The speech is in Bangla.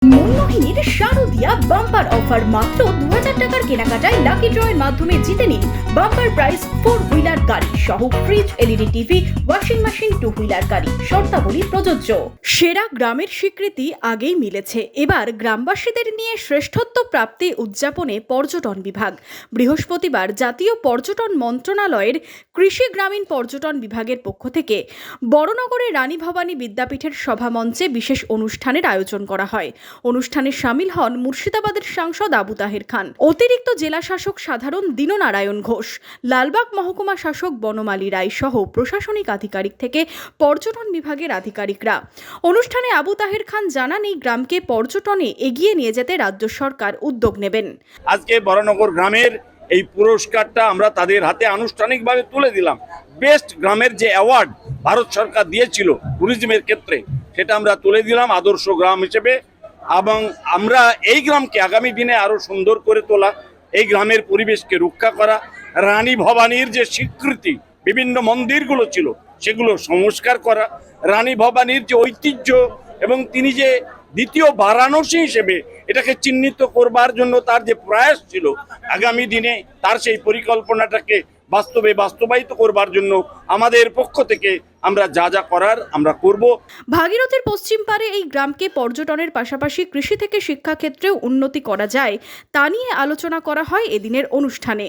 মনমোহিনীর শারদীয়া বাম্পার অফার মাত্র 2000 টাকার কেনাকাটায় লাকি ড্রয়ের মাধ্যমে জিতে নিন বাম্পার প্রাইজ 4 হুইলার গাড়ি সহ fridge, LED TV, washing machine, 2 wheeler গাড়ি। শর্তাবলী প্রযোজ্য। সেরা গ্রামের স্বীকৃতি আগেই মিলেছে, এবার গ্রামবাসীদের নিয়ে শ্রেষ্ঠত্ব প্রাপ্তি উদযাপনে পর্যটন বিভাগ। বৃহস্পতিবার জাতীয় পর্যটন মন্ত্রণালয়ের কৃষি গ্রামীণ পর্যটন বিভাগের পক্ষ থেকে বড়নগরের রানী ভবানী বিদ্যাপীঠের সভামঞ্চে বিশেষ অনুষ্ঠানের আয়োজন করা হয়। অনুষ্ঠানে শামিল হন মুর্শিদাবাদের সাংসদ আবু তাহের খান, অতিরিক্ত জেলা শাসক সাধারণ দীননারায়ণ ঘোষ, লালবাগ মহকুমা শাসক বনমালী রায় সহ প্রশাসনিক আধিকারিক থেকে পর্যটন বিভাগের আধিকারিকরা। অনুষ্ঠানে আবু তাহের খান জানান, এই গ্রামকে পর্যটনে এগিয়ে নিয়ে যেতে রাজ্য সরকার উদ্যোগ নেবেন। আজকে বড়নগর গ্রামের এই পুরস্কারটা আমরা তাদের হাতে আনুষ্ঠানিকভাবে তুলে দিলাম। বেস্ট গ্রামের যে অ্যাওয়ার্ড ভারত সরকার দিয়েছিল ট্যুরিজমের ক্ষেত্রে, সেটা আমরা তুলে দিলাম আদর্শ গ্রাম হিসেবে। এবং আমরা এই গ্রামকে আগামী দিনে আরো সুন্দর করে তোলা, এই গ্রামের পরিবেশকে রক্ষা করা, রানী ভবানীর যে স্বীকৃতি বিভিন্ন মন্দিরগুলো ছিল সেগুলো সংস্কার করা, রানী ভবানীর যে ঐতিহ্য এবং তিনি যে দ্বিতীয় বারাণসী হিসেবে এটাকে চিহ্নিত করবার জন্য তার যে প্রয়াস ছিল, আগামী দিনে তার সেই পরিকল্পনাটাকে বাস্তবায়িত করবার জন্য আমাদের পক্ষ থেকে আমরা যা যা করার আমরা করব। ভাগীরথীর পশ্চিম পারে এই গ্রামকে পর্যটনের পাশাপাশি কৃষি থেকে শিক্ষা ক্ষেত্রেও উন্নতি করা যায় তা নিয়ে আলোচনা করা হয় এদিনের অনুষ্ঠানে।